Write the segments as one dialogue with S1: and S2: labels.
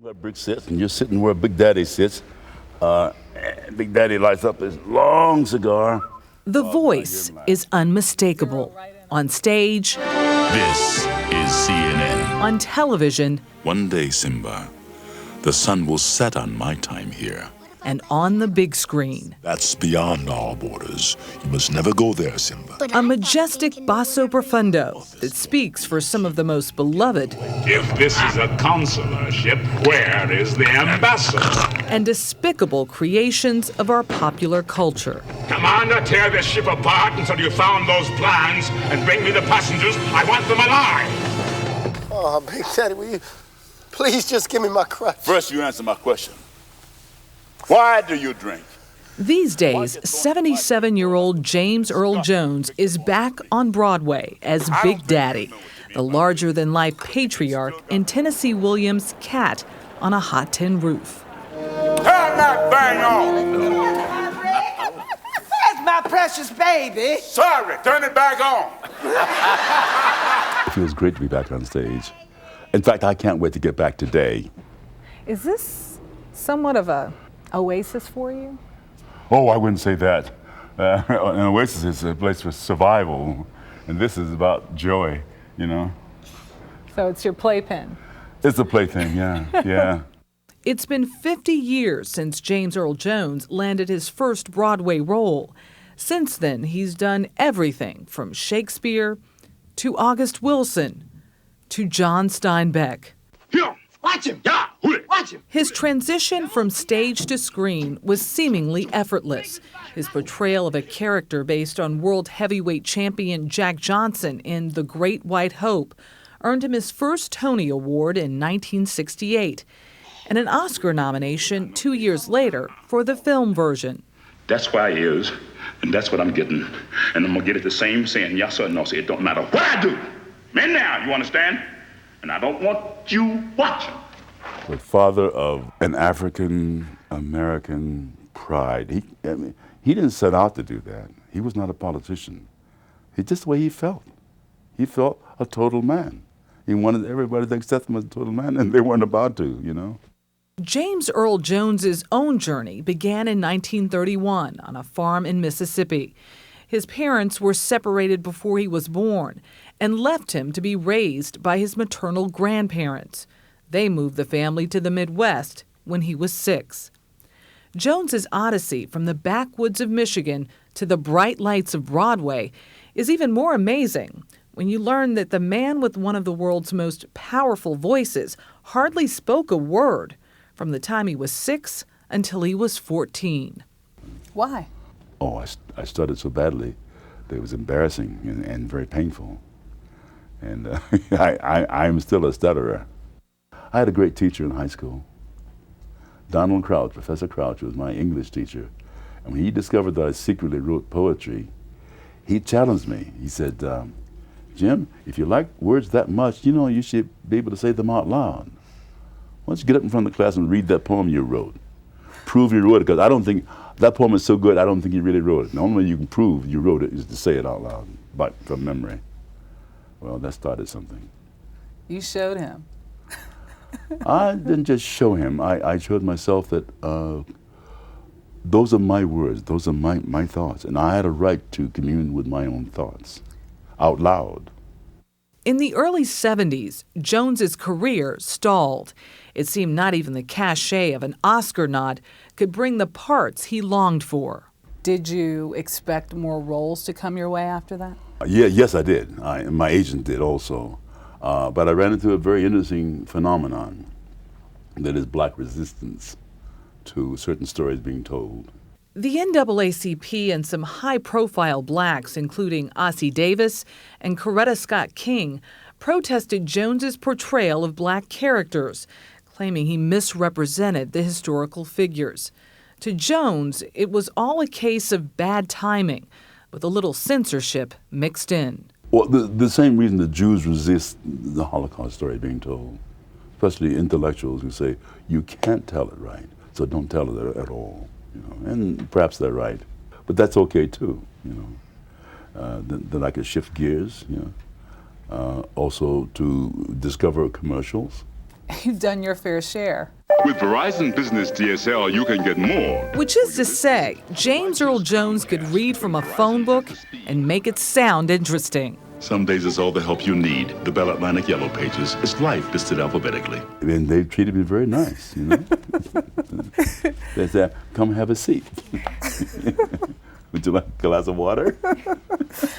S1: where Brick sits, and you're sitting where Big Daddy sits. Big Daddy lights up his long cigar.
S2: The voice is unmistakable. On stage,
S3: This is CNN.
S2: on television,
S3: One day, Simba, the sun will set on my time here.
S2: and on the big screen.
S3: That's beyond our borders. You must never go there, Simba.
S2: A majestic basso profundo that speaks for some of the most beloved
S4: If this is a consular ship, where is the ambassador?
S2: and despicable creations of our popular culture.
S4: Commander, tear this ship apart until you found those plans and bring me the passengers. I want them alive.
S5: Oh, Big Daddy, will you please just give me my crutch?
S1: First, you answer my question. Why do you drink?
S2: These days, 77-year-old James Earl Jones is back on Broadway as Big Daddy, the larger-than-life patriarch in Tennessee Williams' Cat on a Hot Tin Roof.
S1: Turn that thing on!
S6: That's my precious baby.
S1: Sorry, turn it back on!
S7: It feels great to be back on stage. In fact, I can't wait to get back today.
S8: Is this somewhat of a oasis for you?
S7: Oh, I wouldn't say that. An oasis is a place for survival, and this is about joy, you know?
S8: So it's your playpen.
S7: It's a plaything, yeah, yeah.
S2: It's been 50 years since James Earl Jones landed his first Broadway role. Since then, he's done everything from Shakespeare to August Wilson to John Steinbeck.
S4: Watch him. Yeah, watch him.
S2: His transition from stage to screen was seemingly effortless. His portrayal of a character based on world heavyweight champion Jack Johnson in The Great White Hope earned him his first Tony Award in 1968 and an Oscar nomination 2 years later for the film version.
S4: That's why he is, and that's what I'm getting. And I'm gonna get it the same saying yes or no. Say it don't matter what I do. Men now, you understand? And I don't want you watching.
S7: The father of an African-American pride. He didn't set out to do that. He was not a politician. It's just the way he felt. He felt a total man. He wanted everybody to accept him as a total man, and they weren't about to, you know.
S2: James Earl Jones's own journey began in 1931 on a farm in Mississippi. His parents were separated before he was born and left him to be raised by his maternal grandparents. They moved the family to the Midwest when he was 6. Jones's odyssey from the backwoods of Michigan to the bright lights of Broadway is even more amazing when you learn that the man with one of the world's most powerful voices hardly spoke a word from the time he was 6 until he was 14.
S8: Why?
S7: Oh, I stuttered so badly that it was embarrassing and very painful. And I'm still a stutterer. I had a great teacher in high school. Donald Crouch, Professor Crouch, was my English teacher. And when he discovered that I secretly wrote poetry, he challenged me. He said, Jim, if you like words that much, you know, you should be able to say them out loud. Why don't you get up in front of the class and read that poem you wrote? Prove you wrote it, because I don't think, that poem is so good, I don't think you really wrote it. The only way you can prove you wrote it is to say it out loud, but from memory. Well, that started something.
S8: You showed him.
S7: I didn't just show him. I showed myself that those are my words, those are my thoughts, and I had a right to commune with my own thoughts out loud.
S2: In the early 70s, Jones's career stalled. It seemed not even the cachet of an Oscar nod could bring the parts he longed for.
S8: Did you expect more roles to come your way after that?
S7: Yes, I did. My agent did also. But I ran into a very interesting phenomenon that is black resistance to certain stories being told.
S2: The NAACP and some high-profile blacks, including Ossie Davis and Coretta Scott King, protested Jones's portrayal of black characters, claiming he misrepresented the historical figures. To Jones, it was all a case of bad timing, with a little censorship mixed in.
S7: Well, the same reason the Jews resist the Holocaust story being told, especially intellectuals who say, you can't tell it right, so don't tell it at all. You know, and perhaps they're right, but that's okay too. You know, that I could shift gears. You know, also to discover commercials.
S8: You've done your fair share.
S4: With Verizon Business DSL, you can get more.
S2: Which is to say, James Earl Jones could read from a phone book and make it sound interesting.
S3: Some days it's all the help you need. The Bell Atlantic Yellow Pages. It's life listed alphabetically.
S7: And they treated me very nice, you know. They said, come have a seat. Would you like a glass of water?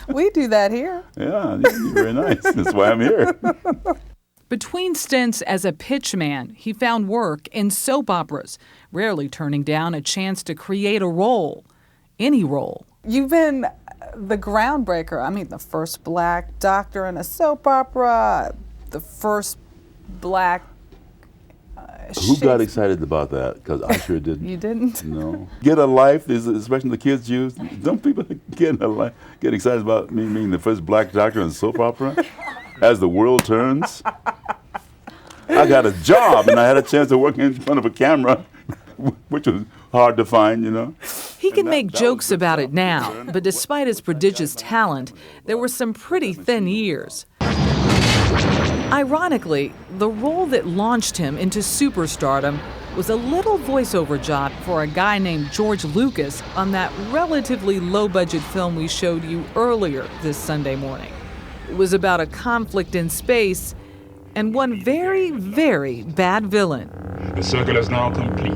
S8: We do that here.
S7: Yeah, you're very nice. That's why I'm here.
S2: Between stints as a pitchman, he found work in soap operas, rarely turning down a chance to create a role, any role.
S8: You've been the groundbreaker. I mean, the first black doctor in a soap opera, the first black
S7: Who got excited about that? Because I sure didn't.
S8: You didn't?
S7: No. Get a life, especially the kids use. Don't people get excited about me being the first black doctor in a soap opera? As the world turns. I got a job and I had a chance to work in front of a camera, which was hard to find, you know.
S2: He can make jokes about it now, but despite his prodigious talent, there were some pretty thin years. Ironically, the role that launched him into superstardom was a little voiceover job for a guy named George Lucas on that relatively low-budget film we showed you earlier this Sunday morning. It was about a conflict in space and one very, very bad villain.
S4: The circle is now complete.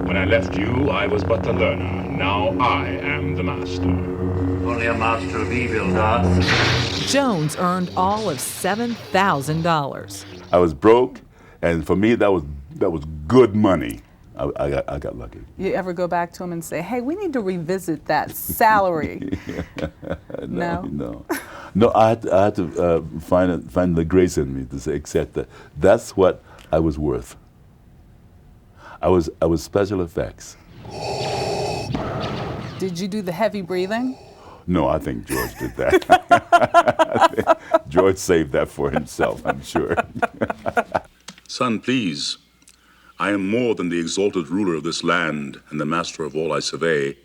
S4: When I left you, I was but the learner. Now I am the master.
S9: Only a master of evil, Darth.
S2: Jones earned all of $7,000.
S7: I was broke, and for me, that was good money. I got lucky.
S8: You ever go back to him and say, hey, we need to revisit that salary?
S7: No, I had to find the grace in me to accept that that's what I was worth. I was special effects.
S8: Did you do the heavy breathing?
S7: No, I think George did that. George saved that for himself, I'm sure.
S3: Son, please. I am more than the exalted ruler of this land and the master of all I survey.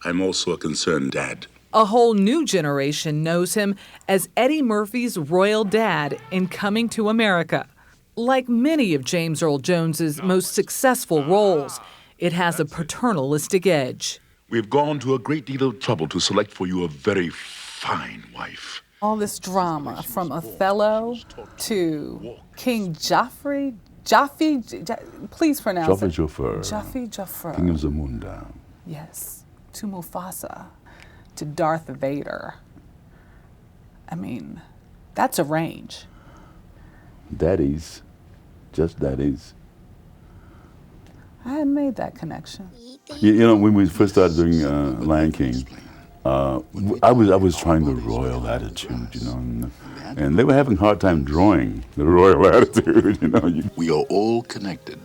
S3: I'm also a concerned dad.
S2: A whole new generation knows him as Eddie Murphy's royal dad in Coming to America. Like many of James Earl Jones's most successful roles, it has a paternalistic edge.
S3: We've gone to a great deal of trouble to select for you a very fine wife.
S8: All this drama, from Othello to King Joffrey, please pronounce it. Joffrey.
S7: King of Zamunda.
S8: Yes, to Mufasa, to Darth Vader. I mean, that's a range.
S7: Daddies, just daddies.
S8: I hadn't made that connection.
S7: You know, when we first started doing Lion King, I was trying the royal attitude, you know, and they were having a hard time drawing the royal attitude, you know.
S3: We are all connected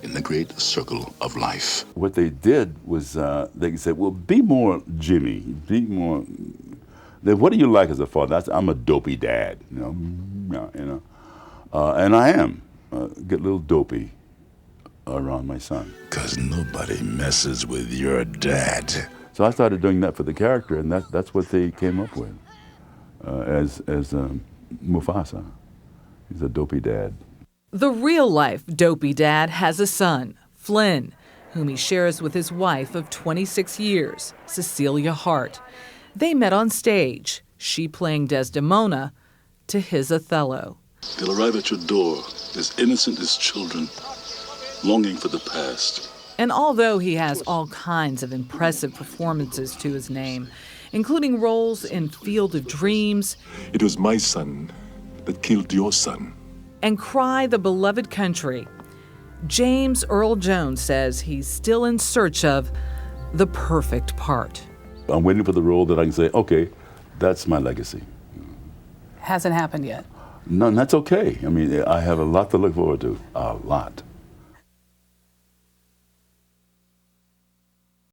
S3: in the great circle of life.
S7: What they did was they said, well, be more Jimmy, be more. What do you like as a father? I'm a dopey dad, you know, and I am. Get a little dopey around my son.
S3: 'Cause nobody messes with your dad.
S7: So I started doing that for the character, and that's what they came up with as Mufasa. He's a dopey dad.
S2: The real-life dopey dad has a son, Flynn, whom he shares with his wife of 26 years, Cecilia Hart. They met on stage, she playing Desdemona to his Othello.
S3: They'll arrive at your door, as innocent as children, longing for the past.
S2: And although he has all kinds of impressive performances to his name, including roles in Field of Dreams,
S3: It was my son that killed your son.
S2: and Cry the Beloved Country, James Earl Jones says he's still in search of the perfect part.
S7: I'm waiting for the role that I can say, okay, that's my legacy.
S8: Hasn't happened yet.
S7: No, and that's okay. I mean, I have a lot to look forward to, a lot.